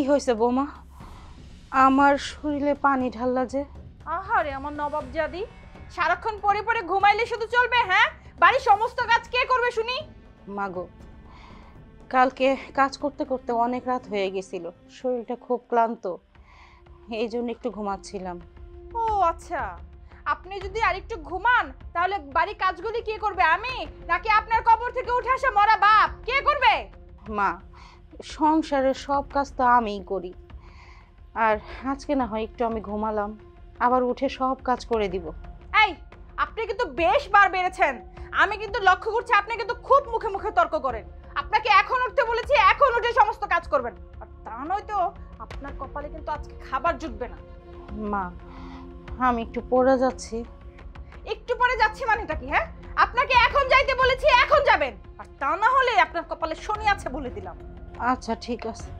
কি হয়েছে বৌমা? আমার শরীরে পানি ঢাললা যে? আহারে আমার নবাব জাদি, সারাক্ষণ পরে পরে ঘুমাইলে শুধু চলবে? হ্যাঁ, বাড়ির সমস্ত কাজ কে করবে শুনি? মাগো, কালকে কাজ করতে করতে অনেক রাত হয়ে গেছিল, শরীরটা খুব ক্লান্ত, এই জন্য একটু ঘুমাচ্ছিলাম। ও আচ্ছা, আপনি যদি আরেকটু ঘুমান তাহলে বাড়ির কাজগুলি কে করবে? আমি নাকি আপনার কবর থেকে উঠে আসা মরা বাপ? কে করবে? মা, সংসারের সব কাজ তো আমিই করি, আর আজকে না হয় একটু আমি ঘুমালাম, আবার উঠে সব কাজ করে দিব। এই, আপনি কিন্তু বেশ বার বেড়েছেন। আমি কিন্তু লক্ষ্য করছি আপনি কিন্তু খুব মুখে মুখে তর্ক করেন। আপনাকে এখন উঠতে বলেছি, এখন উঠে সমস্ত কাজ করবেন, আর তা নয়তো আপনার কপালে কিন্তু আজকে খাবার জুটবে না। মা, আমি একটু পড়ে যাচ্ছি। একটু পরে যাচ্ছি মানেটা কি? হ্যাঁ, আপনাকে এখন যাইতে বলেছি, এখন যাবেন, আর তা না হলে আপনার কপালে শনি আছে বলে দিলাম। আচ্ছা ঠিক আছে,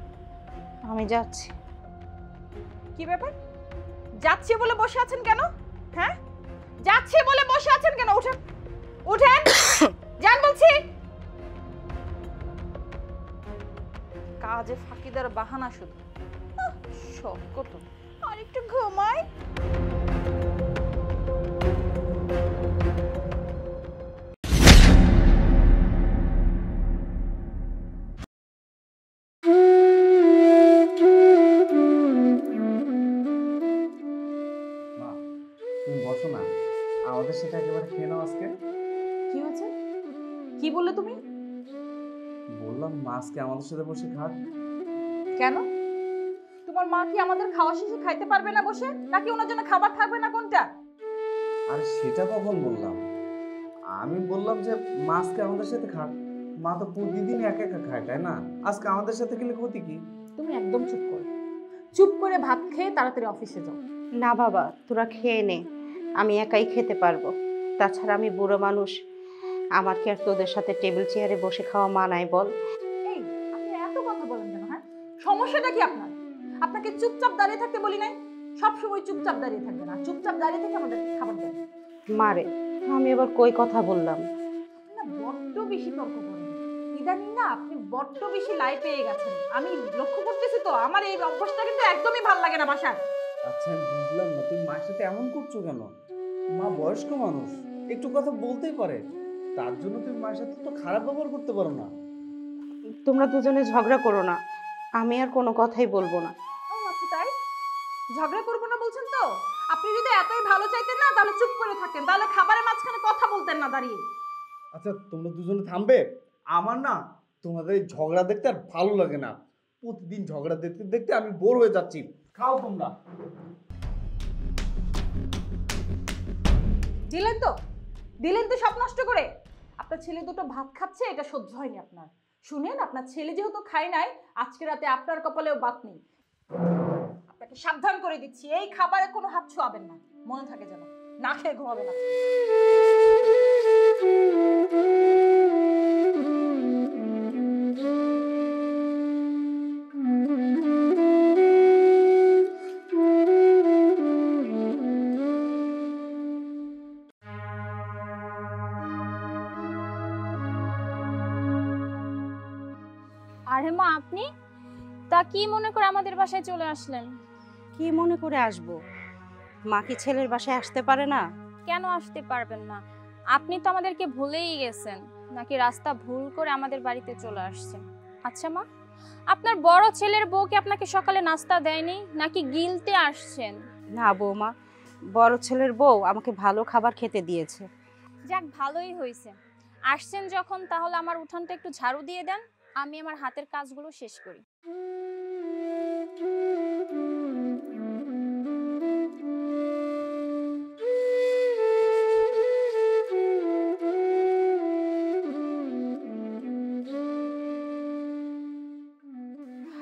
আমি যাচ্ছি। কি ব্যাপার, যাচ্ছি বলে বসে আছেন কেন? হ্যাঁ, যাচ্ছি বলে বসে আছেন কেন? উঠেন, উঠেন, যান বলছি। কাজে ফাঁকি দেওয়ার বাহানা শুধু। সব কত, আর একটু ঘুমাই। মা, তুমি বসো না, আমাদের সাথে একেবারে খেয়ে নাও আজকে। কি হয়েছে? কি বললে তুমি? বললাম মা আজকে আমাদের সাথে বসে খাক। কেন? তোমার মা কি আমাদের খাওয়া শেষে খাইতে পারবে না বসে, নাকি ওনার জন্য খাবার থাকবে না? কোনটা? আর সেটা কখন বললাম? আমি বললাম যে মা আজকে আমাদের সাথে খাক। মা তো প্রতিদিন একা একা খায়, তাই না? আজকে আমাদের সাথে খেলে ক্ষতি কি? তুমি একদম চুপ করো, চুপ করে ভাত খেয়ে তাড়াতাড়ি অফিসে যাও। না বাবা, তোরা খেয়ে নে, আমি একাই খেতে পারবো। তাছাড়া আমি বুড়ো মানুষ, আমার কি আর তোদের সাথে টেবিল চেয়ারে বসে খাওয়া মানায় বল? এই, আপনি এত কথা বলেন কেন? হ্যাঁ, সমস্যাটা কি আপনার? আপনাকে চুপচাপ দাঁড়িয়ে থাকতে বলি নাই? সব সময় চুপচাপ দাঁড়িয়ে থাকবে না, চুপচাপ দাঁড়িয়ে থেকে আমাদের খাবার দেন। মারে, আমি এবার কই কথা বললাম? আপনি না বড্ড বেশি তর্ক করেন ইদানিং, না আপনি বড্ড বেশি লাই পেয়ে গেছেন। আমি লক্ষ্য করতেছি তো, আমার এই অভ্যাসটা কিন্তু একদমই ভালো লাগে না বাসার। আচ্ছা আমি বুঝলাম না, তুমি মায়ের সাথে এমন করছো কেন? মা বয়স্ক মানুষ, একটু কথা বলতেই পারে, তার জন্য তুমি মায়ের সাথে তো খারাপ ব্যবহার করতে পারো না। তোমরা দুজনে ঝগড়া করো না, আমি আর কোনো কথাই বলবো না। ও আচ্ছা তাই, ঝগড়া করবো না বলছেন তো? আপনি যদি এতই ভালো চাইতেন না তাহলে চুপ করে থাকতেন, তাহলে খাবারের মাঝখানে কথা বলতেন না দাঁড়িয়ে। আচ্ছা তোমরা দুজনে থামবে? আমার না তোমাদের এই ঝগড়া দেখতে আর ভালো লাগে না। প্রতিদিন ঝগড়া দেখতে দেখতে আমি বোর হয়ে যাচ্ছি। খাও তোমরা। দিলেন তো, দিলেন তো সব নষ্ট করে। আপনার ছেলে দুটো ভাত খাচ্ছে, এটা সহ্য হয়নি আপনার। শুনেন, আপনার ছেলে যেহেতু খায় নাই, আজকে রাতে আপনার কপালেও বাত নেই। আপনাকে সাবধান করে দিচ্ছি, এই খাবারে কোনো হাত ছোঁয়াবেন না, মনে থাকে যেন। না খেয়ে ঘুমাবেন আজকে। আরে মা, আপনি তা কি মনে করে আমাদের বাসায় চলে আসলেন? কি মনে করে আসবো? মা কি ছেলের বাসায় আসতে পারে না? কেন আসতে পারবেন না? আপনি তো আমাদেরকে ভুলেই গেছেন, নাকি রাস্তা ভুল করে আমাদের বাড়িতে চলে আসছেন? আচ্ছা মা, আপনার বড় ছেলের বউ কি আপনাকে সকালে নাস্তা দেয়নি, নাকি গিলতে আসছেন? না বৌমা, বড় ছেলের বউ আমাকে ভালো খাবার খেতে দিয়েছে। যাক, ভালোই হয়েছে। আসছেন যখন, তাহলে আমার উঠানটা একটু ঝাড়ু দিয়ে দেন, আমি আমার হাতের কাজগুলো শেষ করি।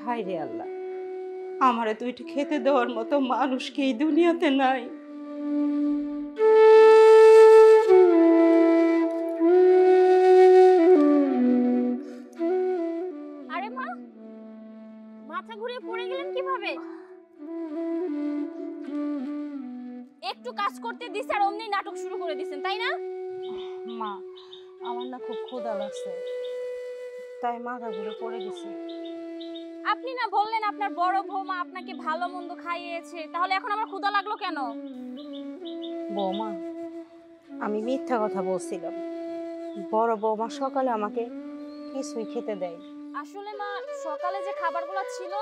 হায় রে আল্লাহ, আমারে তো এটা খেতে দেওয়ার মতো মানুষ কি এই দুনিয়াতে নাই? আরে মা, মাথা ঘুরিয়ে পড়ে গেলেন কিভাবে? একটু কাজ করতে দিছে আর অমনি নাটক শুরু করে দিছেন, তাই না? মা, আমার না খুব ক্ষুধা লাগছে, তাই মাথা ঘুরে পড়ে গেছে। আপনি না বললেন আপনার বড় বৌমা আপনাকে ভালো মন্দ খাইয়েছে, তাহলে এখন আমার ক্ষুধা লাগলো কেন? বৌমা, আমি মিথ্যা কথা বলছিলাম। বড় বৌমা সকালে আমাকে কিছুই খেতে দেয়। আসলে মা, সকালে যে খাবারগুলো ছিল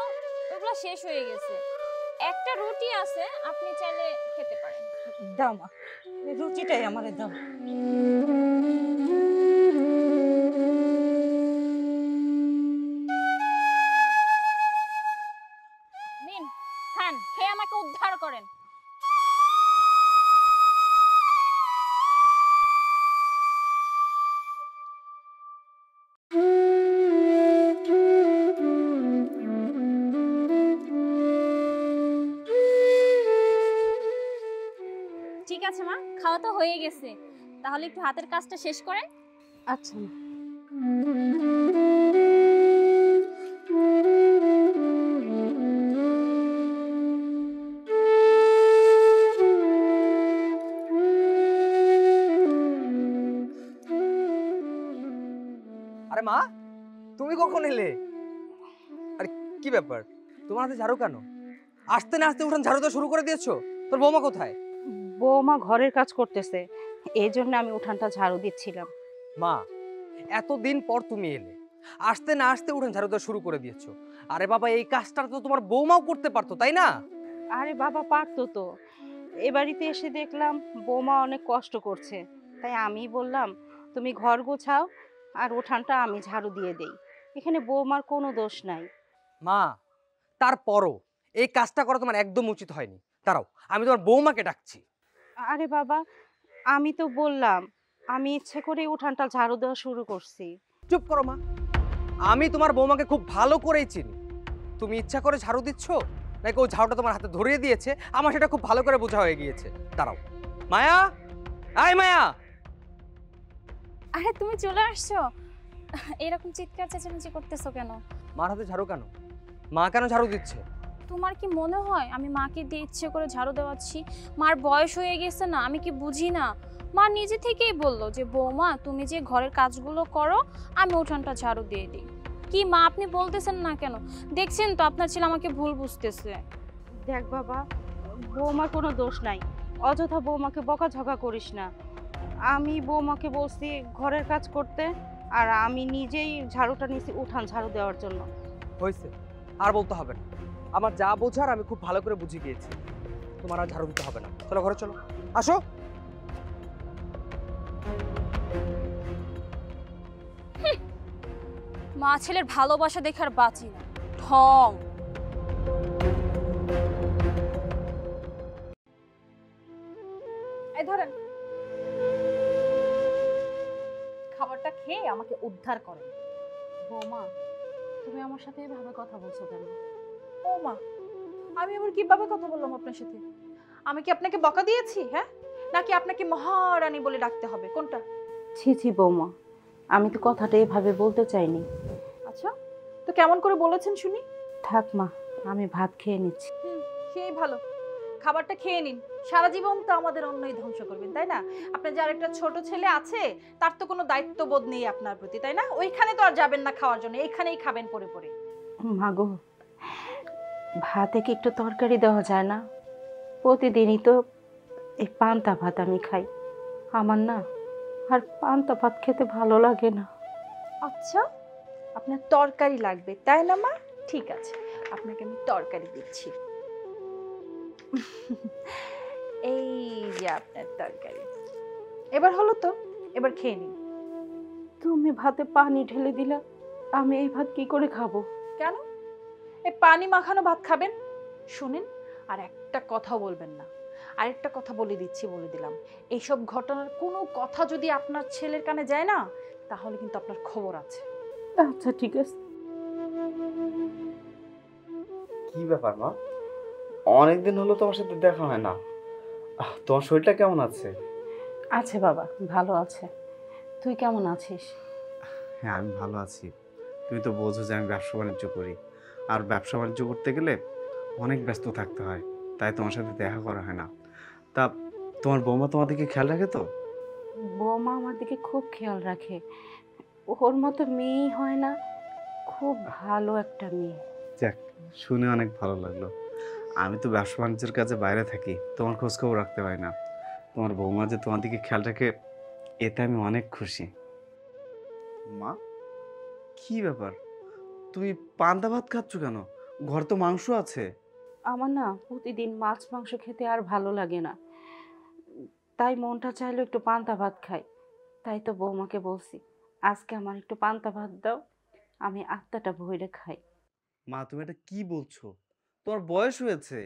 ওগুলো শেষ হয়ে গেছে। একটা রুটি আছে, আপনি চাইলে খেতে পারেন। দাও মা, এই রুটিটাই আমারে দাও। নিন, খান, খেয়ে আমাকে উদ্ধার করেন। ঠিক আছে মা, খাওয়া তো হয়ে গেছে, তাহলে একটু হাতের কাজটা শেষ করেন। আচ্ছা মা। আরে মা, তুমি কখন এলে? আরে কি ব্যাপার, তোমার হাতে ঝাড়ু কেন? আসতে না আসতে উঠান ঝাড়ু তো শুরু করে দিয়েছো। তোর বৌমা কোথায়? বৌমা ঘরের কাজ করতেছে, এই জন্য আমি উঠানটা ঝাড়ু দিচ্ছিলাম। মা, এতদিন পর তুমি এলে, আসতে না আসতে উঠান ঝাড়ু তো শুরু করে দিয়েছো। আরে বাবা, এই কাজটা তো তোমার বৌমাও করতে পারতো, তাই না? আরে বাবা, পারতো তো। এ বাড়িতে এসে দেখলাম বৌমা অনেক কষ্ট করছে, তাই আমি বললাম তুমি ঘর গোছাও আর উঠানটা আমি ঝাড়ু দিয়ে দেই। এখানে বৌমার কোনো দোষ নাই। মা, তারপরও এই কাজটা করা তোমার একদম উচিত হয়নি। দাঁড়াও, আমি তোমার বৌমাকে ডাকছি। আরে বাবা, আমি তো বললাম আমি ইচ্ছে করে উঠানটা ঝাড়ু দেওয়া শুরু করছি। চুপ করো মা, আমি তোমার বৌমাকে খুব ভালো করেই চিনি। তুমি ইচ্ছা করে ঝাড়ু দিচ্ছ নাকি ও ঝাড়ুটা তোমার হাতে ধরিয়ে দিয়েছে, আমার সেটা খুব ভালো করে বোঝা হয়ে গিয়েছে। দাঁড়াও মায়া, আয় মায়া। আরে তুমি চলে আসছো, এরকম চিৎকার চেঁচামেচি করতেছো কেন? মার হাতে ঝাড়ু কেন? মা কেন ঝাড়ু দিচ্ছে? তোমার কি মনে হয় আমি মাকে দিয়ে ইচ্ছে করে ঝাড়ু দেওয়াচ্ছি? মার বয়স হয়ে গেছে না, আমি কি বুঝি না? মা নিজে থেকেই বললো যে বৌমা তুমি যে ঘরের কাজগুলো করো, আমি উঠানটা ঝাড়ু দিয়ে দিই। কি মা, আপনি বলতেছেন না কেন? দেখছেন তো আপনার ছেলে আমাকে ভুল বুঝতেছে। দেখ বাবা, বৌমার কোনো দোষ নাই, অযথা বৌমাকে বকাঝকা করিস না। আমি বৌমাকে বলছি ঘরের কাজ করতে, আর আমি নিজেই ঝাড়ুটা নিছি উঠান ঝাড়ু দেওয়ার জন্য। হয়েছে, আর বলতে হবে না। আমার যা বোঝার আমি খুব ভালো করে বুঝে গিয়েছি। তোমার আর ঝাড়ু দিতে হবে না। চলো ঘরে চলো, আসো। মা ছেলের ভালোবাসা দেখার বাঁচি না, ঢং। এই ধরেন, খাবারটা খেয়ে আমাকে উদ্ধার করেন। বৌমা, তুমি আমার সাথে এভাবে কথা বলছো কেন? ও মা, আমি আবার কিভাবে কথা বললাম আপনার সাথে? আমি কি আপনাকে বকা দিয়েছি, হ্যাঁ? নাকি আপনাকে মহারানী বলে ডাকতে হবে, কোনটা? ছি ছি বৌমা, আমি তো কথাটা এভাবে বলতে চাইনি। আচ্ছা, তো কেমন করে বলেছেন শুনি? থাক মা, আমি ভাত খেয়ে নিচ্ছি। সেই ভালো, খাবারটা খেয়ে নিন। সারা জীবন তো আমাদের অন্যই ধ্বংস করবেন, তাই না? আপনার যার একটা ছোট ছেলে আছে, তার তো কোনো দায়িত্ববোধ নেই আপনার প্রতি, তাই না? ওইখানে তো আর যাবেন না খাওয়ার জন্য, এইখানেই খাবেন পড়ে পড়ে। মাগো, ভাতে কি একটু তরকারি দেওয়া যায় না? প্রতিদিনই তো এই পান্তা ভাত আমি খাই, আমার না আর পান্তা ভাত খেতে ভালো লাগে না। আচ্ছা, আপনার তরকারি লাগবে তাই না মা? ঠিক আছে, আপনাকে আমি তরকারি দিচ্ছি। এই যে আপনার তরকারি, এবার হলো তো, এবার খেয়ে নিন। তুমি ভাতে পানি ঢেলে দিলা, আমি এই ভাত কি করে খাবো? কেন এই পানি মাখানো ভাত খাবেন? শুনেন, আর একটা কথাও বলবেন না। আরেকটা কথা বলে দিচ্ছি, বলে দিলাম, এইসব ঘটনার কোনো কথা যদি আপনার ছেলের কানে যায় না, তাহলে কিন্তু আপনার খবর আছে। আচ্ছা ঠিক আছে। কি ব্যাপার মা, অনেকদিন হলো তোমার সাথে দেখা হয় না। তোমার শরীরটা কেমন আছে? আছে বাবা, ভালো আছে। তুই কেমন আছিস? হ্যাঁ, আমি ভালো আছি। তুমি তো বোঝো যে আমি ব্যবসা বাণিজ্য করি, আর ব্যবসা বাণিজ্য করতে গেলে অনেক ব্যস্ত থাকতে হয়, তাই তোমার সাথে দেখা করা হয় না। তা তোমার বৌমা তোমার দিকে খেয়াল রাখে তো? বৌমা আমার দিকে খুব খেয়াল রাখে, ওর মতো মেয়েই হয় না, খুব ভালো একটা মেয়ে। যাক, শুনে অনেক ভালো লাগলো। আমি তো ব্যবসা বাণিজ্যের কাজে বাইরে থাকি, তোমার খোঁজ খবর রাখতে পারি না। তোমার বৌমা যে তোমার দিকে খেয়াল রাখে, এতে আমি অনেক খুশি। মা, কি ব্যাপার, তুমি পান্তা ভাত খাচ্ছ কেন? ঘর তো মাংস আছে। আমার না প্রতিদিন মাছ মাংস খেতে আর ভালো লাগে না, তাই মনটা চাইলো একটু পান্তা ভাত খাই। তাই তো বৌমাকে বলছি আজকে আমার একটু পান্তা ভাত দাও, আমি আত্মাটা ভরে খাই। মা, তুমি এটা কি বলছো? তোমার বয়স হয়েছে,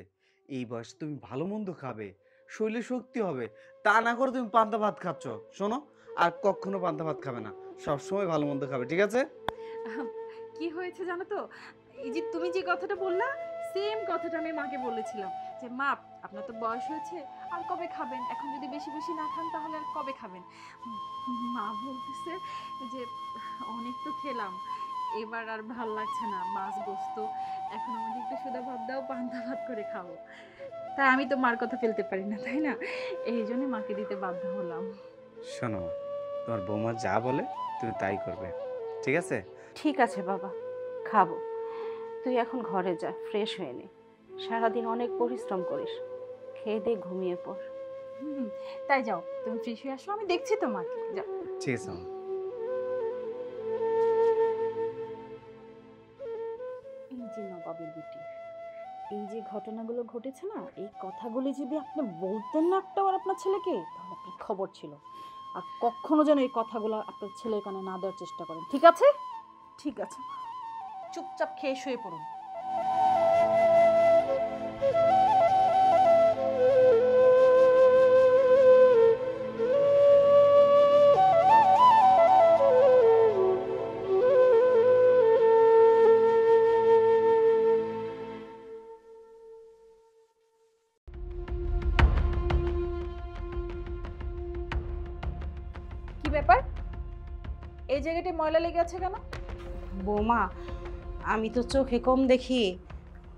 এই বয়সে তুমি ভালো মন্দ খাবে, শরীরে শক্তি হবে। তা না করে তুমি পান্তা ভাত খাচ্ছ। শোনো, আর কখনো পান্তা ভাত খাবে না, সবসময় ভালো মন্দ খাবে, ঠিক আছে? কি হয়েছে জানো তো, এই যে তুমি যে কথাটা বললা, সেম কথাটা আমি মাকে বলেছিলাম যে মা, আপনার তো বয়স হয়েছে, আর কবে খাবেন? এখন যদি বেশি বেশি না খান তাহলে আর কবে খাবেন? মা বলতেছে যে অনেক তো খেলাম, এবার আর ভাল লাগছে না, মাছ গোস্ত, এখন আমাদের একটু সোদা ভাত দাও, পান্তা ভাত করে খাবো। তাই আমি তো মার কথা ফেলতে পারি না, তাই না? এই জন্য মাকে দিতে বাধ্য হলাম। শোনো, তোমার বৌমা যা বলে তুমি তাই করবে, ঠিক আছে? ঠিক আছে বাবা, খাবো। তুই এখন ঘরে যা, ফ্রেশ হয়ে নে, সারাদিন অনেক পরিশ্রম করিস, খেয়ে দিয়ে ঘুমিয়ে পড়। তাই যাও, তুমি ফ্রেশ হয়ে আসো, আমি দেখছি তো মাকে, যাও। ঠিক আছে মা। এই যে নবাবের বেটি, এই যে ঘটনাগুলো ঘটেছে না, এই কথাগুলি যদি আপনি বলতেন না একটা আর আপনার ছেলেকে, তাহলে আপনার খবর ছিল। আর কখনো যেন এই কথাগুলো আপনার ছেলের কানে না দেওয়ার চেষ্টা করেন, ঠিক আছে? ঠিক আছে, চুপচাপ খেয়ে শুয়ে পড়ুন। কি ব্যাপার, এই জায়গাটায় ময়লা লেগে আছে কেন? বৌমা, আমি তো চোখে কম দেখি,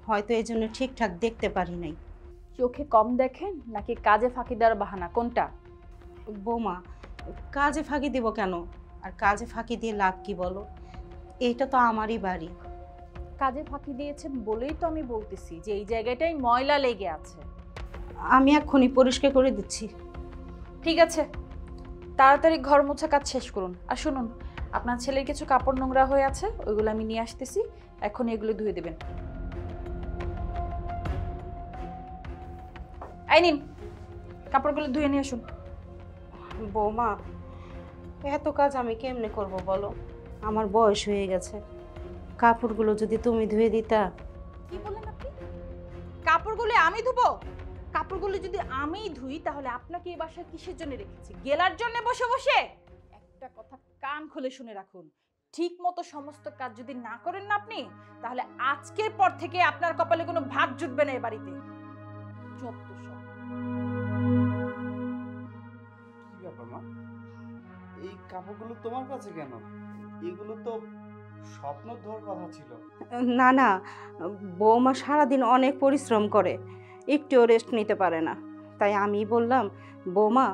হয়তো এই জন্য ঠিকঠাক দেখতে পারি নাই। চোখে কম দেখেন নাকি কাজে ফাঁকি দেওয়ার বাহানা, কোনটা? বৌমা, কাজে ফাঁকি দিব কেন? আর কাজে ফাঁকি দিয়ে লাভ কি বলো? এইটা তো আমারই বাড়ি। কাজে ফাঁকি দিয়েছেন বলেই তো আমি বলতেছি যে এই জায়গাটায় ময়লা লেগে আছে। আমি এক্ষুনি পরিষ্কার করে দিচ্ছি। ঠিক আছে, তাড়াতাড়ি ঘর মোছা কাজ শেষ করুন। আর শুনুন, আপনার ছেলের কিছু কাপড় নোংরা হয়ে আছে, ওইগুলো আমি নিয়ে আসতেছি, এখন এগুলো ধুয়ে দেবেন। এই নিন, কাপড়গুলো ধুয়ে নিয়ে আসুন। বৌমা, এত কাজ আমি কেমনে করব বলো? আমার বয়স হয়ে গেছে, কাপড়গুলো যদি তুমি ধুয়ে দিতা। কি বললেন আপনি? কাপড়গুলো আমি ধুবো? কাপড়গুলো যদি আমিই ধুই তাহলে আপনাকে এই বাসায় কিসের জন্য রেখেছি? গেলার জন্য বসে বসে? একটা কথা কান খুলে শুনে রাখুন, ঠিক মতো সমস্ত কাজ যদি না করেন না আপনি, তাহলে আজকের পর থেকে আপনার কপালে কোনো ভাত জুটবে না এ বাড়িতে। যত সব। কি ব্যাপার মা, এই কাপড়গুলো তোমার কাছে কেন? এগুলো তো স্বপ্ন ধোয়ার কথা ছিল। না না, বৌমা সারাদিন অনেক পরিশ্রম করে, একটুও রেস্ট নিতে পারে না, তাই আমি বললাম বৌমা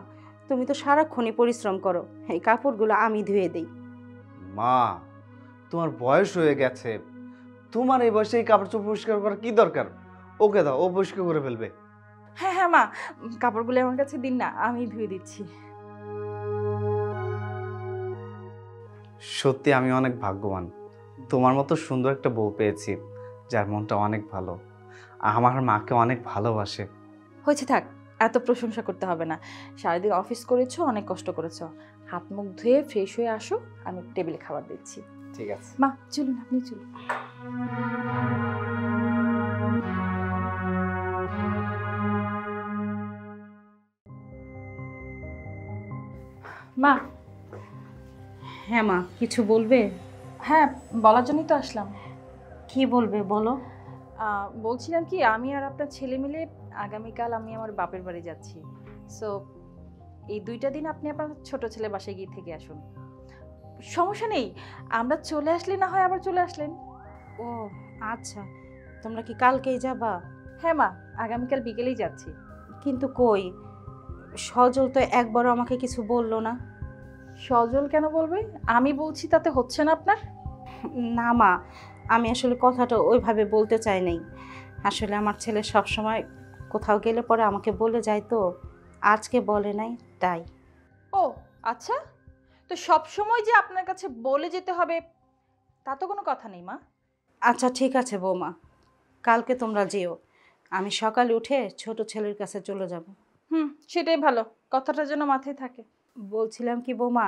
তুমি তো সারাক্ষণই পরিশ্রম করো, এই কাপড়গুলো আমি ধুয়ে দিই। মা, তোমার বয়স হয়ে গেছে, তোমার এই বয়সে এই কাপড় চোপড় পরিষ্কার করার কি দরকার? ওকে দাও, ও পরিষ্কার করে ফেলবে। হ্যাঁ হ্যাঁ মা, কাপড়গুলো আমার কাছে দিন না, আমি ধুয়ে দিচ্ছি। সত্যি আমি অনেক ভাগ্যবান, তোমার মতো সুন্দর একটা বউ পেয়েছি, যার মনটা অনেক ভালো, আমার মাকে অনেক ভালোবাসে। হয়েছে, থাক, এত প্রশংসা করতে হবে না। সারাদিন অফিস করেছো, অনেক কষ্ট করেছো, হাত মুখ ধুয়ে ফ্রেশ হয়ে আসো, আমি টেবিলে খাবার দিচ্ছি। ঠিক আছে মা চলুন, আপনি চলুন। মা। হ্যাঁ মা, কিছু বলবে? হ্যাঁ, বলার জন্যই তো আসলাম। কি বলবে বলো? বলছিলাম কি, আমি আর আপনার ছেলে মিলে আগামীকাল আমি আমার বাপের বাড়ি যাচ্ছি। সো এই 2টা দিন আপনি আপনার ছোট ছেলে বাসায় গিয়ে থেকে আসুন। সমস্যা নেই, আমরা চলে আসলে না হয় আবার চলে আসলেন। ও আচ্ছা, তোমরা কি কালকেই যাবা? হ্যাঁ মা, আগামীকাল বিকেলেই যাচ্ছি। কিন্তু কই, সজল তো একবারও আমাকে কিছু বললো না। সজল কেন বলবে? আমি বলছি তাতে হচ্ছে না আপনার? না মা, আমি আসলে কথাটা ওইভাবে বলতে চাই নাই। আসলে আমার ছেলে সব সময় কোথাও গেলে পরে আমাকে বলে যায়, তো আজকে বলে নাই তাই। ও আচ্ছা, তো সব সময় যে আপনার কাছে বলে যেতে হবে তা তো কোনো কথা নেই মা। আচ্ছা ঠিক আছে বৌমা, কালকে তোমরা যেও, আমি সকালে উঠে ছোট ছেলের কাছে চলে যাব। সেটাই ভালো, কথাটা যেন মাথায় থাকে। বলছিলাম কি বৌমা,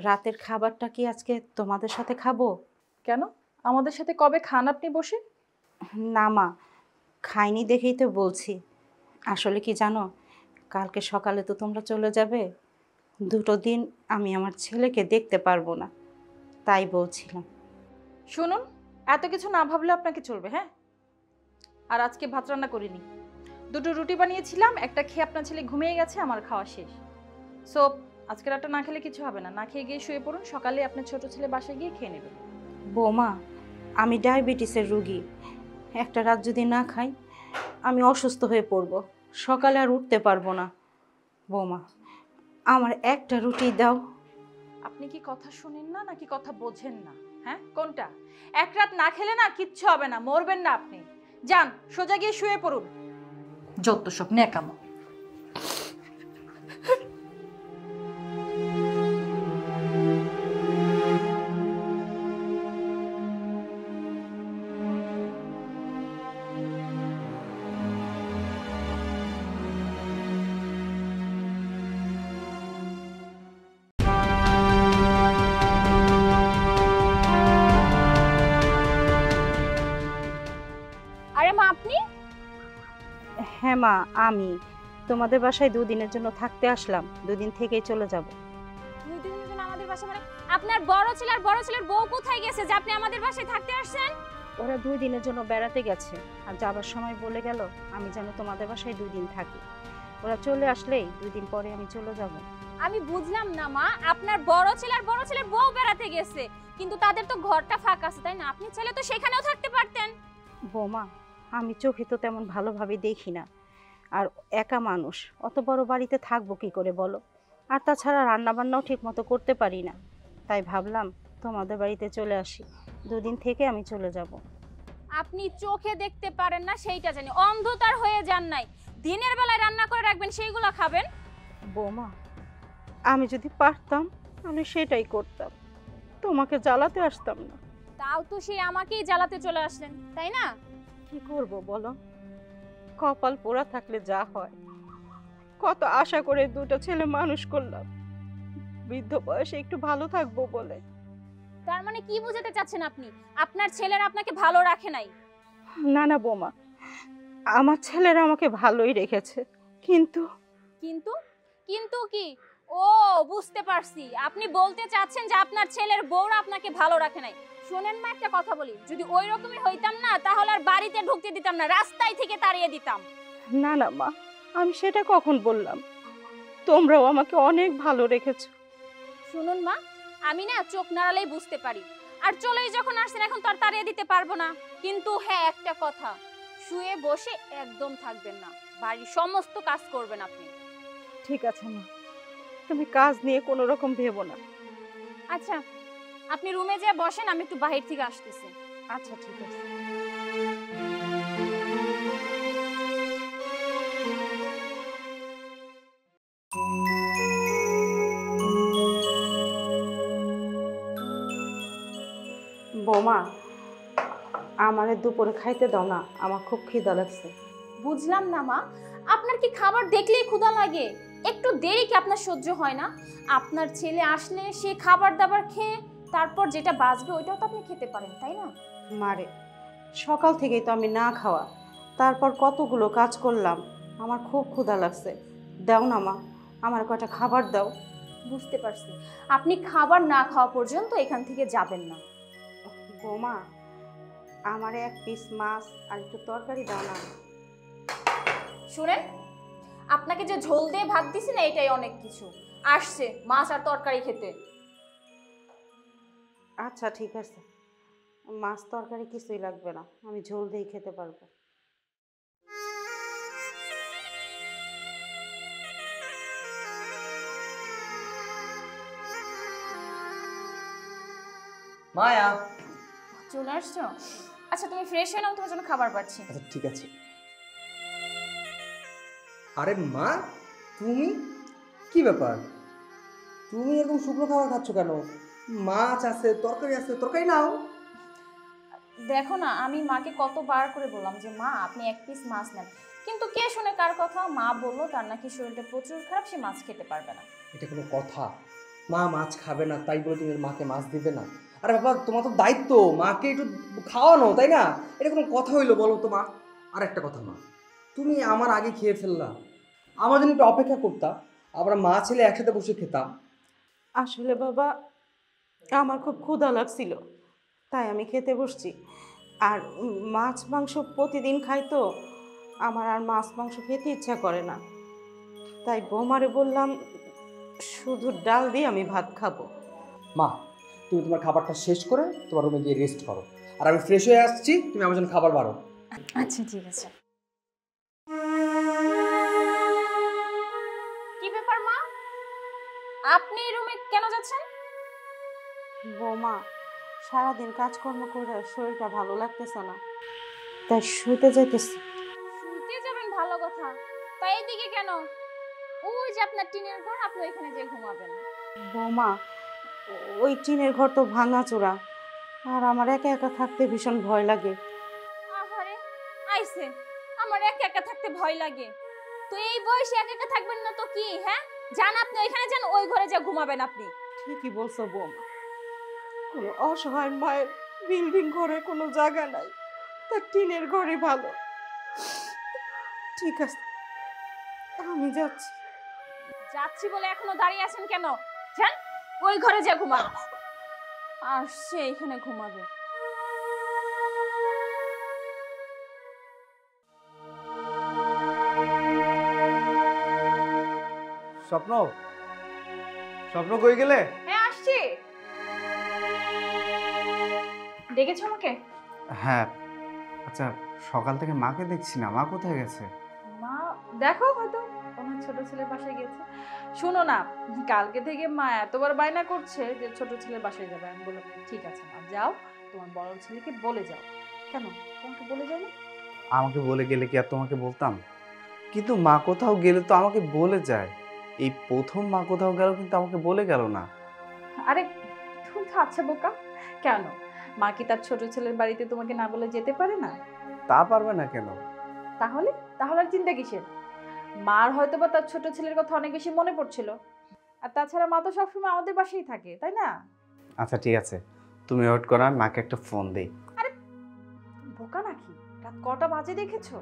রাতের খাবারটা কি আজকে তোমাদের সাথে খাবো? কেন, আমাদের সাথে কবে খান আপনি বসে? না মা, খাইনি দেখেই তো বলছি। আসলে কি জানো, কালকে সকালে তো তোমরা চলে যাবে, 2 দিন আমি আমার ছেলেকে দেখতে পারবো না, তাই বলছিলাম। শুনুন, এত কিছু না ভাবলে আপনাকে চলবে, হ্যাঁ? আর আজকে ভাত রান্না করিনি, 2টো রুটি বানিয়েছিলাম, একটা খেয়ে আপনার ছেলে ঘুমিয়ে গেছে, আমার খাওয়া শেষ। সো আজকে রাতটা না খেলে কিছু হবে না, না খেয়ে গিয়ে শুয়ে পড়ুন, সকালে আপনার ছোট ছেলে বাসায় গিয়ে খেয়ে নেবেন। বৌমা, আমি ডায়াবেটিসের রুগী, একটা রাত যদি না খাই আমি অসুস্থ হয়ে পড়ব, সকালে আর উঠতে পারবো না। বৌমা, আমার একটা রুটি দাও। আপনি কি কথা শুনেন না নাকি কথা বোঝেন না? হ্যাঁ, কোনটা? এক রাত না খেলে না কিচ্ছু হবে না, মরবেন না আপনি। যান সোজা গিয়ে শুয়ে পড়ুন, যত সব ন্যাকামো। আরে মা, আপনি? হ্যাঁ মা, আমি তোমাদের বাসায় 2 দিনের জন্য থাকতে আসলাম, 2 দিন থেকেই চলে যাব। 2 দিনের জন্য আমাদের বাসায়? মানে আপনার বড় ছেলে আর বড় ছেলের বউ কোথায় গেছে যে আপনি আমাদের বাসায় থাকতে আসছেন? ওরা 2 দিনের জন্য বেড়াতে গেছে, আর যাবার সময় বলে গেল আমি যেন তোমাদের বাসায় 2 দিন থাকি। ওরা চলে আসলেই 2 দিন পরে আমি চলে যাব। আমি বুঝলাম না মা, আপনার বড় ছেলে আর বড় ছেলের বউ বেড়াতে গেছে, কিন্তু তাদের তো ঘরটা ফাঁকা আছে, তাই না? আপনি ছেলে তো সেখানেও থাকতে পারতেন। বৌমা, আমি চোখে তো তেমন ভালোভাবে দেখি না, আর একা মানুষ, অত বড় বাড়িতে থাকবো কি করে বলো? আর তাছাড়া রান্নাবান্নাও ঠিক মতো করতে পারি না, তাই ভাবলাম তোমাদের বাড়িতে চলে আসি, 2 দিন থেকে আমি চলে যাব। আপনি চোখে দেখতে পারেন না সেইটা জানি, অন্ধতার হয়ে যান নাই? দিনের বেলায় রান্না করে রাখবেন, সেইগুলো খাবেন। বৌমা, আমি যদি পারতাম আমি সেটাই করতাম, তোমাকে জ্বালাতে আসতাম না। তাও তো সে আমাকেই জ্বালাতে চলে আসলেন, তাই না? কি করব বলো, কপাল পোড়া থাকলে যা হয়। কত আশা করে 2টা ছেলে মানুষ করলাম, বৃদ্ধ বয়সে একটু ভালো থাকবো বলে। তার মানে কি বোঝাতে চাচ্ছেন আপনি? আপনার ছেলেরা আপনাকে ভালো রাখে নাই? না না বৌমা, আমার ছেলেরা আমাকে ভালোই রেখেছে, কিন্তু কিন্তু কিন্তু কি? ও, বুঝতে পারছি, আপনি বলতে চাচ্ছেন যে আপনার ছেলের বউরা আপনাকে ভালো রাখে নাই। শোনেন মা, একটা কথা বলি, যদি ওই রকমই হইতাম না তাহলে আর বাড়িতে ঢুকতে দিতাম না, রাস্তায় থেকে তাড়িয়ে দিতাম। না না মা, আমি সেটা কখন বললাম? তোমরাও আমাকে অনেক ভালো রেখেছো। শুনুন মা, আমি না চোখ নাড়ালেই বুঝতে পারি, আর চলেই যখন আসছেন এখন তো আর তাড়িয়ে দিতে পারবো না। কিন্তু হ্যাঁ, একটা কথা, শুয়ে বসে একদম থাকবেন না, বাড়ির সমস্ত কাজ করবেন আপনি। ঠিক আছে মা, তুমি কাজ নিয়ে কোনো রকম ভেবো না। আচ্ছা, আপনি রুমে যেয়ে বসেন, আমি একটু বাহির থেকে আসতেছি। আচ্ছা ঠিক আছে। বৌমা, আমারে দুপুরে খাইতে দাও না, আমার খুব খিদা লাগছে। বুঝলাম না মা, আপনার কি খাবার দেখলেই ক্ষুধা লাগে? একটু দেরি কি আপনার সহ্য হয় না? আপনার ছেলে আসলে সে খাবার দাবার খেয়ে তারপর যেটা বাঁচবে ওইটাও তো আপনি খেতে পারেন, তাই না? মারে, সকাল থেকেই তো আমি না খাওয়া, তারপর কতগুলো কাজ করলাম, আমার খুব ক্ষুধা লাগছে। দাও না মা, আমার কয়টা খাবার দাও। বুঝতে পারছি, আপনি খাবার না খাওয়া পর্যন্ত এখান থেকে যাবেন না। বৌমা, আমার 1 পিস মাছ আর একটু তরকারি দাও না। শুনেন, আপনাকে যে ঝোল দিয়ে ভাত দিছি না, এটাই অনেক কিছু। আসছে মাছ আর তরকারি খেতে। আচ্ছা ঠিক আছে, মাছ তরকারি কিছুই লাগবে না, আমি ঝোল দিয়ে খেতে পারবো। মায়া, চলে আসছো? আচ্ছা তুমি ফ্রেশ হয়ে নাও, তোমার জন্য খাবার পাচ্ছি। আচ্ছা ঠিক আছে। আরে মা, তুমি কি ব্যাপার? তুমি এরকম শুকনো খাবার খাচ্ছ কেন? মাছ আছে, তরকারি আছে, তরকারি নাও। দেখো না, আমি মাকে কতবার করে বললাম যে মা আপনি এক পিস মাছ নেন, কিন্তু কে শুনে কার কথা? মা বললো তার নাকি শরীরটা প্রচুর খারাপ, সে মাছ খেতে পারবে না। এটা কোনো কথা? মা মাছ খাবে না তাই বলে তুমি মাকে মাছ দিবে না? আরে বাবা, তোমার তো দায়িত্ব মাকে একটু খাওয়ানো, তাই না? এটা কোনো কথা হইলো বলো তো মা? আর একটা কথা মা, তুমি আমার আগে খেয়ে ফেললা, আমার জন্য একটু অপেক্ষা করতা, আমরা মা ছেলে একসাথে বসে খেতাম। আসলে বাবা, আমার খুব ক্ষুধা লাগছিল, তাই আমি খেতে বসছি। আর মাছ মাংস প্রতিদিন খাই তো, আমার আর মাছ মাংস খেতে ইচ্ছা করে না। তাই বৌমারে বললাম শুধু ডাল দিয়ে আমি ভাত খাবো। মা, তুমি তোমার খাবারটা শেষ করে তোমার রুমে গিয়ে রেস্ট করো, আর আমি ফ্রেশ হয়ে আসছি, তুমি আমার জন্য খাবার বাড়ো। আচ্ছা ঠিক আছে। কি ব্যাপার মা, আপনি রুমে কেন যাচ্ছেন? বৌমা, সারাদিন কাজকর্ম করে শরীরটা ভালো লাগতেছে না, তাই শুতে যাইতেছি। শুতে যাবেন, ভালো কথা। তাই এদিকে কেন? ওই যে আপনার টিনের ঘর, আপনি ওইখানে যে ঘুমাবেন। বৌমা, ওই টিনের ঘর তো ভাঙাচোরা, আর আমার একা একা থাকতে ভীষণ ভয় লাগে। আহারে আইছে, আমার একা একা থাকতে ভয় লাগে। তো এই বয়সে একা একা থাকবেন না তো কি? হ্যাঁ, যান আপনি ওইখানে যান, ওই ঘরে যা ঘুমাবেন আপনি। ঠিকই বলছো বৌমা, কোনো অসহায় মায়ের বিল্ডিং ঘরে কোনো জায়গা নাই, তার টিনের ঘরে ভালো। ঠিক আছে, আমি যাচ্ছি। যাচ্ছি বলে এখনো দাঁড়িয়ে আছেন কেন? যান ওই ঘরে যা ঘুমান। আর সে এখানে ঘুমাবে। স্বপ্ন, স্বপ্ন কই গেলে? হ্যাঁ আসছি। ডেকেছো আমাকে? হ্যাঁ। আচ্ছা, সকাল থেকে মাকে দেখছি না, মা কোথায় গেছে? মা দেখো হয়তো ওনার ছোট ছেলের বাসায় গেছে। শোনো না, কালকে থেকে মা এতবার বায়না করছে যে ছোট ছেলের বাসায় যাবে। আমি বললাম ঠিক আছে মা, যাও, তোমার বড় ছেলেকে বলে যাও। কেন, তোমাকে বলে যায়নি? আমাকে বলে গেলে কি আর তোমাকে বলতাম? কিন্তু মা কোথাও গেলে তো আমাকে বলে যায়। এই প্রথম মা কোথাও গেল কিন্তু আমাকে বলে গেল না। আরে তুমি তো আচ্ছা বোকা। কেন, মা কি তার ছোট ছেলের বাড়িতে তোমাকে না বলে যেতে পারে না? তা পারবে না কেন? তাহলে তাহলে আর চিন্তা কিসের? মার হয়তো বা তার ছোট ছেলের কথা অনেক বেশি মনে পড়ছিল। আর তাছাড়া মা তো সবসময় আমাদের বাসায় থাকে, তাই না? আচ্ছা ঠিক আছে, তুমি ওয়েট করো, আমি মাকে একটা ফোন দিই। বোকা নাকি? রাত কটা বাজে দেখেছো?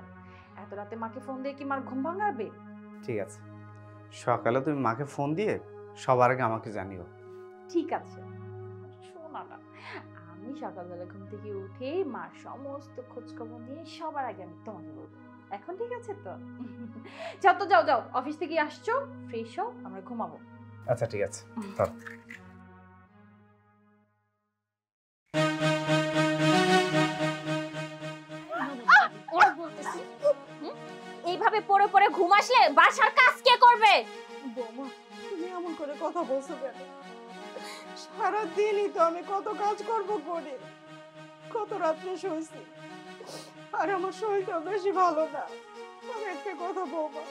এত রাতে মাকে ফোন দিয়ে কি মার ঘুম ভাঙাবে? ঠিক আছে, সকালে তুমি মাকে ফোন দিয়ে সবার আগে আমাকে জানিও। ঠিক আছে। শোনা না, আমি সকালবেলা ঘুম থেকে উঠেই মার সমস্ত খোঁজ খবর নিয়ে সবার আগে আমি তোমাকে বলবো। এখন ঠিক আছে তো? যাও তো, যাও যাও, অফিস থেকে আসছো, ফ্রেশ হও, আমরা ঘুমাবো। আচ্ছা ঠিক আছে, চল। ওরা বলতেছি, এইভাবে পড়ে পড়ে ঘুম আসলে বাসার কাজ কে করবে? বৌমা, তুমি এমন করে কথা বলছো কেন? সারাদিনই তো আমি কত কাজ করব করে, কত রাত্রে শুয়েছি, আর আমার শরীরটা বেশি ভালো না। আর একটা কথা বৌমা,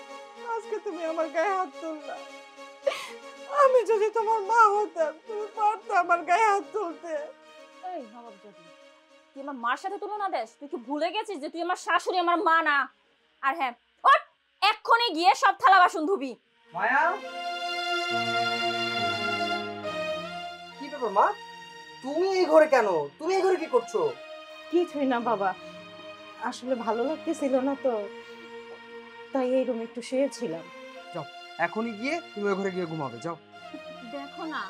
আজকে তুমি আমার গায়ে হাত তুললা। আমি যদি তোমার মা হতাম, তুমি পারতে আমার গায়ে হাত তুলতে। এই নবাব জাদি, তুই আমার মার সাথে তুলনা দেস? তুই কি ভুলে গেছিস যে তুই আমার শাশুড়ি, আমার মা না? আর হ্যাঁ, ওঠ, এক্ষুনি গিয়ে সব থালা বাসন ধুবি। মায়া, কি ব্যাপার মা, তুমি এই ঘরে কেন? তুমি এই ঘরে কি করছো? কিছুই না বাবা, আসলে ভালো লাগতেছিল না তো, তাই এই রুমে একটু শুয়েছিলাম। এখনই গিয়ে তুমি ওই ঘরে গিয়ে ঘুমাবে, যাও। দেখো না,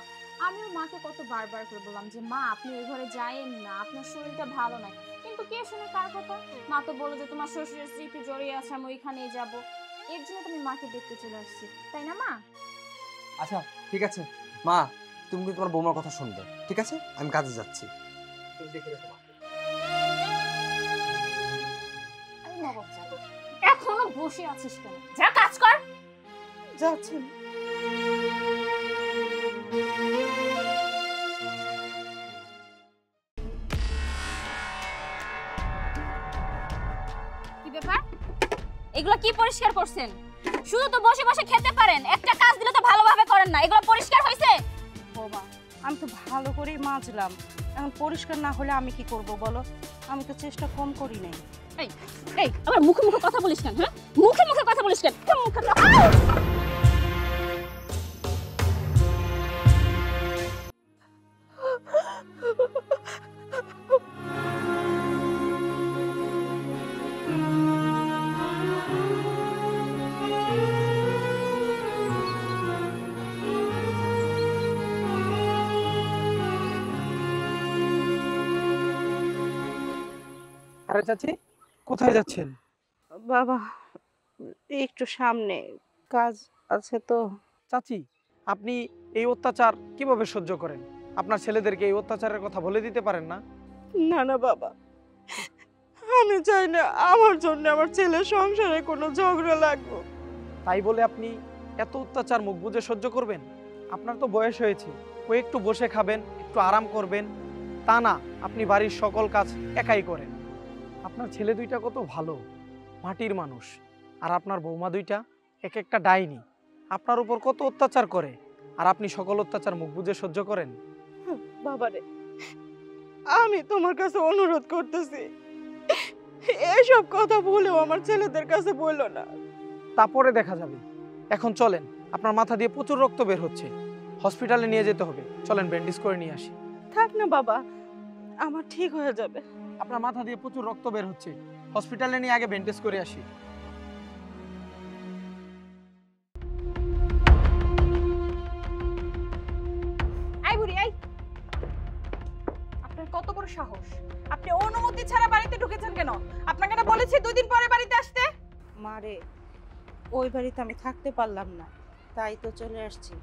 আমিও মাকে কত বারবার করে বললাম যে মা আপনি ওই ঘরে যায়েন না, আপনার শরীরটা ভালো নাই, কিন্তু কে শুনে কার কথা? মা তো বলে যে তোমার শ্বশুরের স্মৃতি জড়িয়ে আছে, আমি ওইখানেই যাব। এর জন্য তুমি মাকে দেখতে চলে আসছি, তাই না মা? আচ্ছা ঠিক আছে মা, তুমি কিন্তু তোমার বৌমার কথা শুনবে, ঠিক আছে? আমি কাজে যাচ্ছি, তুমি দেখে রেখো মা। আরে নবাব জাদি, এখনো বসে আছিস কেন? যা কাজ কর। যাচ্ছেন। এগুলো কি পরিষ্কার করছেন? শুধু তো বসে বসে খেতে পারেন, একটা কাজ দিলে তো ভালোভাবে করেন না। এগুলো পরিষ্কার হয়েছে? বৌমা আমি তো ভালো করেই মাজলাম, এখন পরিষ্কার না হলে আমি কি করব বলো? আমি তো চেষ্টা কম করি নাই। এই এই আবার মুখে মুখে কথা বলিস কেন? হ্যাঁ, মুখে মুখে কথা বলিস কেন? মুখে আরে চাচি, কোথায় যাচ্ছেন? বাবা একটু সামনে কাজ আছে তো। চাচি, আপনি এই অত্যাচার কিভাবে সহ্য করেন? আপনার ছেলেদেরকে এই অত্যাচারের কথা বলে দিতে পারেন না? না না বাবা, আমি চাই না আমার জন্য আমার ছেলের সংসারে কোনো ঝগড়া লাগবে। তাই বলে আপনি এত অত্যাচার মুখ বুজে সহ্য করবেন? আপনার তো বয়স হয়েছে, ও একটু বসে খাবেন, একটু আরাম করবেন, তা না, আপনি বাড়ির সকল কাজ একাই করেন। আপনার ছেলে দুইটা কত ভালো, মাটির মানুষ, আর আপনার বৌমা দুইটা এক একটা ডাইনি, আপনার উপর কত অত্যাচার করে, আর আপনি সকল অত্যাচার মুখ বুজে সহ্য করেন। বাবারে, আমি তোমার কাছে অনুরোধ করতেছি, এসব কথা বলেও আমার ছেলেদের কাছে বললো না। তারপরে দেখা যাবে। এখন চলেন, আপনার মাথা দিয়ে প্রচুর রক্ত বের হচ্ছে, হসপিটালে নিয়ে যেতে হবে। চলেন ব্যান্ডেজ করে নিয়ে আসি। থাক না বাবা, আমার ঠিক হয়ে যাবে। আপনার মাথা দিয়ে প্রচুর রক্ত বের হচ্ছে, হসপিটালে নিয়ে আগে ব্যান্ডেজ করে আসি। এই বুড়ি, এই আপনার কত বড় সাহস! আপনি অনুমতি ছাড়া বাড়িতে ঢুকেছেন কেন? আপনাকে না বলেছি 2 দিন পরে বাড়িতে আসতে? মারে, ওই বাড়িতে আমি থাকতে পারলাম না, তাই তো চলে আসছি।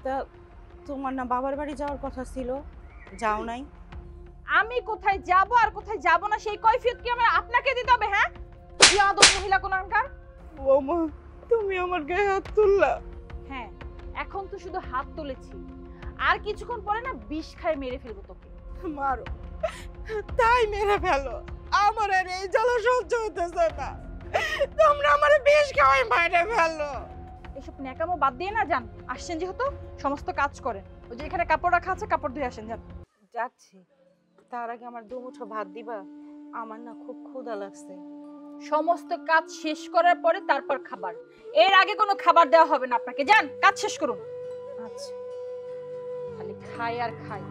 তা তোমার না বাবার বাড়ি যাওয়ার কথা ছিল, যাও নাই? আমি কোথায় যাব আর কোথায় যাব না সেই কৈফিয়ত কি আমার আপনাকে দিতে হবে? হ্যাঁ, বিয়াদব মহিলা কোনখানকার! বৌমা, তুমি আমার গায়ে হাত তুললা। হ্যাঁ, এখন তো শুধু হাত তুলেছি, আর কিছুক্ষণ পরে না বিষ খায় মেরে ফেলবো তোকে। মারো, তাই মেরে ফেলো, আমার আর এই জ্বালা সহ্য হতেছে না। তোমরা আমার বিষ খাওয়াই মেরে ফেলো। এসব ন্যাকামো বাদ দিয়ে না যান, আসছেন যেহেতু সমস্ত কাজ করেন। ওই যে এখানে কাপড় রাখা আছে, কাপড় ধুয়ে আসেন, যান। যাচ্ছি, তার আগে আমার দুমুঠো ভাত দিবা, আমার না খুব ক্ষুধা লাগছে। সমস্ত কাজ শেষ করার পরে তারপর খাবার, এর আগে কোনো খাবার দেওয়া হবে না আপনাকে। যান, কাজ শেষ করুন। আচ্ছা। খালি খাই আর খাই।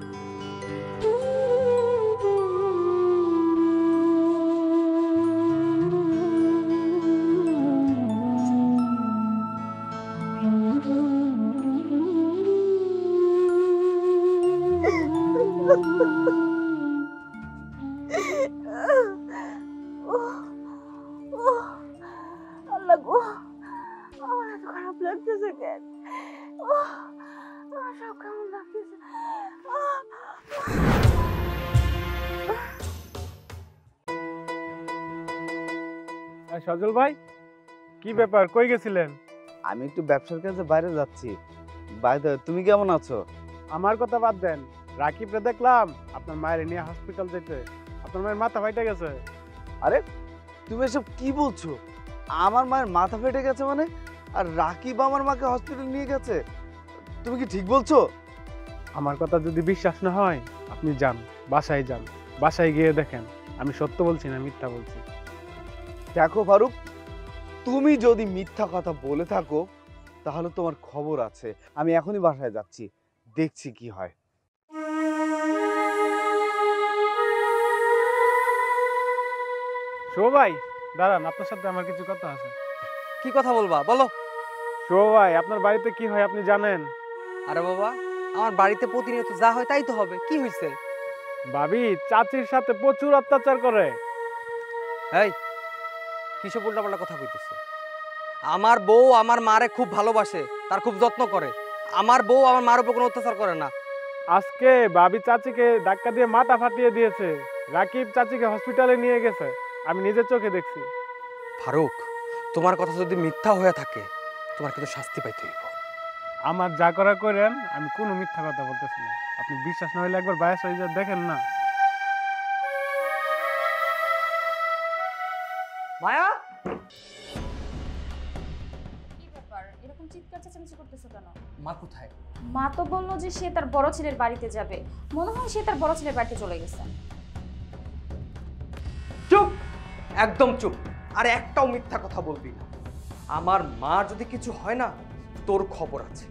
আল্লাহ গো, আমার এত খারাপ লাগতেছে কেন? আমার সব কেমন লাগতেছে। সজল ভাই, কি ব্যাপার, কই গেছিলেন? আমি একটু ব্যবসার কাজে বাইরে যাচ্ছি। বাইরে, তুমি কেমন আছো? আমার কথা বাদ দেন, রাকিবরে দেখলাম আপনার মায়ের নিয়ে হসপিটাল যেতে। আপনার মায়ের মাথা ফাইটা গেছে। তুমি এসব কি বলছো? আমার মায়ের মাথা ফেটে গেছে মানে? আর রাকিব আমার মাকে হসপিটাল নিয়ে গেছে? তুমি কি ঠিক বলছো? আমার কথা যদি বিশ্বাস না হয় আপনি যান, বাসায় যান, বাসায় গিয়ে দেখেন আমি সত্য বলছি না মিথ্যা বলছি। দেখো ফারুক, তুমি যদি মিথ্যা কথা বলে থাকো তাহলে তোমার খবর আছে। আমি এখনই বাসায় যাচ্ছি, দেখছি কি হয়। শুভ ভাই দাঁড়ান, আপনার সাথে আমার কিছু কথা আছে। কি কথা বলবা বলো? শুভ ভাই, আপনার বাড়িতে কি হয় আপনি জানেন? আরে বাবা, আমার বাড়িতে প্রতিনিয়ত যা হয় তাই তো হবে, কি হয়েছে? ভাবি চাচির সাথে প্রচুর অত্যাচার করে। এই কিসব উল্টাপাল্টা কথা কইতেছে? আমার বউ আমার মারে খুব ভালোবাসে, তার খুব যত্ন করে। আমার বউ আমার মার উপর কোনো অত্যাচার করে না। আজকে ভাবি চাচিকে ধাক্কা দিয়ে মাথা ফাটিয়ে দিয়েছে। রাকিব চাচিকে হসপিটালে নিয়ে গেছে, আমি নিজের চোখে দেখছি। ফারুক, তোমার কথা যদি মিথ্যা হয়ে থাকে তোমার কিন্তু শাস্তি পাইতে হইব। আমার যা করা করেন, আমি কোনো মিথ্যা কথা বলতেছি না। আপনি বিশ্বাস না হলে একবার বায়াস হয়ে যা দেখেন না। মায়া, চিৎকার চেঁচামেচি করতেছো কেন? মা কোথায়? মা তো বললো যে সে তার বড় ছেলের বাড়িতে যাবে। মনে হয় সে তার বড় ছেলের বাড়িতে চলে গেছে। চুপ, একদম চুপ। আর একটাও মিথ্যা কথা বলবি না। আমার মা যদি কিছু হয় না, তোর খবর আছে।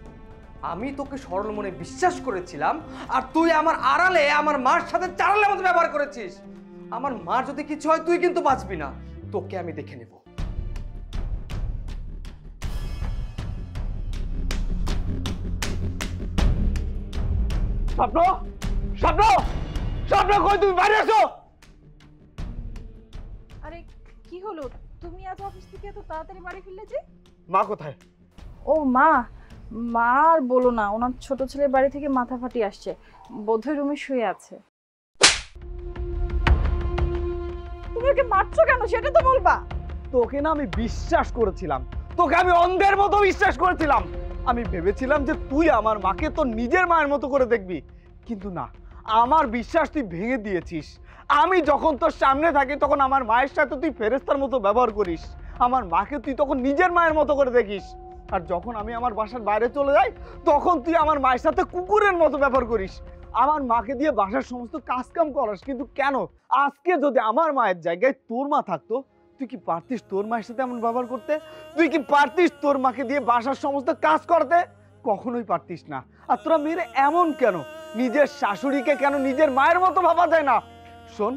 আমি তোকে সরল মনে বিশ্বাস করেছিলাম, আর তুই আমার আড়ালে আমার মার সাথে চারালের মতো ব্যবহার করেছিস। আমার মার যদি কিছু হয় তুই কিন্তু বাঁচবি না, তোকে আমি দেখে নেব। স্বপ্ন, স্বপ্ন, স্বপ্ন, কই তুমি বাইরে আসো। আরে কি হলো, তুমি আজ অফিস থেকে এত তাড়াতাড়ি বাড়ি ফিরলে যে? মা কোথায়? ও মা, মা আর বলো না, ওনার ছোট ছেলের বাড়ি থেকে মাথা ফাটি আসছে, বোধহয় রুমে শুয়ে আছে। তুমি ওকে মারছো কেন সেটা তো বলবা। তোকে না আমি বিশ্বাস করেছিলাম, তোকে আমি অন্ধের মতো বিশ্বাস করেছিলাম। আমি ভেবেছিলাম যে তুই আমার মাকে তোর নিজের মায়ের মতো করে দেখবি, কিন্তু না, আমার বিশ্বাস তুই ভেঙে দিয়েছিস। আমি যখন তোর সামনে থাকি তখন আমার মায়ের সাথে তুই ফেরেস্তার মতো ব্যবহার করিস, আমার মাকে তুই তখন নিজের মায়ের মতো করে দেখিস। আর যখন আমি আমার বাসার বাইরে চলে যাই তখন তুই আমার মায়ের সাথে কুকুরের মতো ব্যবহার করিস, আমার মাকে দিয়ে বাসার সমস্ত কাজকাম করাস। কিন্তু কেন? আজকে যদি আমার মায়ের জায়গায় তোর মা থাকতো, তুই কি পারতিস তোর মায়ের সাথে এমন ব্যবহার করতে? তুই কি পারতিস তোর মাকে দিয়ে বাসার সমস্ত কাজ করতে? কখনোই পারতিস না। আর তোরা মেয়েরা এমন কেন? নিজের শাশুড়িকে কেন নিজের মায়ের মতো ভাবা যায় না? শোন,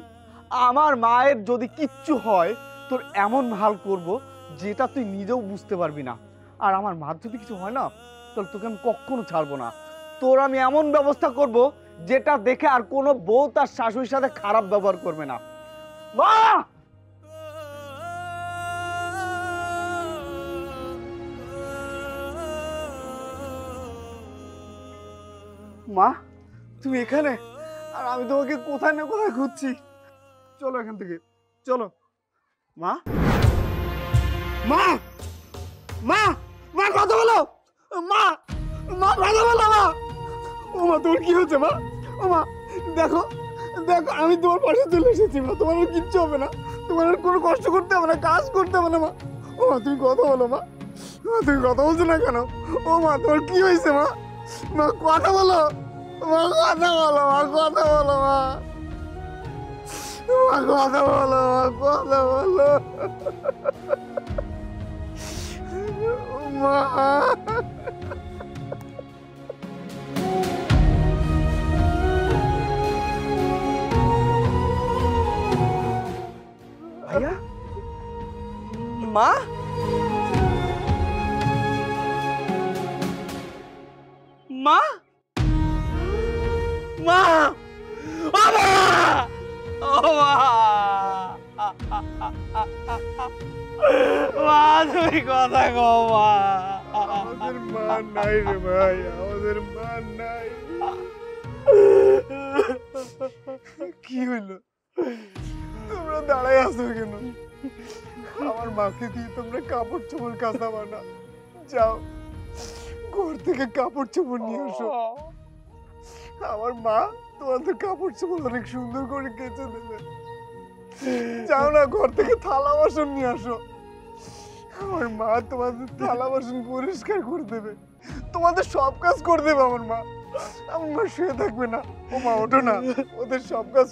আমার মায়ের যদি কিচ্ছু হয় তোর এমন হাল করব যেটা তুই নিজেও বুঝতে পারবি না। আর আমার মার যদি কিছু হয় না, তাহলে তোকে আমি কখনো ছাড়বো না। তোর আমি এমন ব্যবস্থা করব যেটা দেখে আর কোনো বউ তার শাশুড়ির সাথে খারাপ ব্যবহার করবে না। মা! মা, তুমি এখানে? আর আমি তোমাকে কোথায় না কোথায় খুঁজছি। চলো এখান থেকে, চলো। মা, মা, মা, মা কথা বলো। মা, মা কথা বলো। মা, ও মা, তোর কি হচ্ছে মা? ও মা, দেখো, দেখো, আমি তোমার পাশে চলে এসেছি মা। তোমার আর কিচ্ছু হবে না, তোমার আর কোনো কষ্ট করতে হবে না, কাজ করতে হবে না মা। ও মা, তুমি কথা বলো মা। মা, তুমি কথা বলছো না কেন? ও মা, তোমার কি হয়েছে মা? মা কথা বলো, মা কথা বলো, মা কথা বলো, মা, মা কথা বলো, মা কথা বলো। মা, ভাইয়া, মা, মা, মা, ও মা, ও মা, মা, তুমি কথা কও মা। আমাদের মা নাই রে ভাই, আমাদের মা নাই। কি হইলো? তোমরা দাঁড়াই আছো কেন? আমার মাকে দিয়ে তোমরা কাপড় চোপড় কাচাবা না? যাও, ঘর থেকে কাপড় চোপড় নিয়ে আসো। আমার মা তোমাদের কাপড় চোপড় অনেক সুন্দর করে কেচে দেবে। যাও না, ঘর থেকে থালা বাসন নিয়ে আসো। আমার মা তোমাদের থালা বাসন পরিষ্কার করে দেবে, তোমাদের সব কাজ করে দেবে। আমার মা শুয়ে থাকবে না। ও মা, ওঠো না, ওদের সব কাজ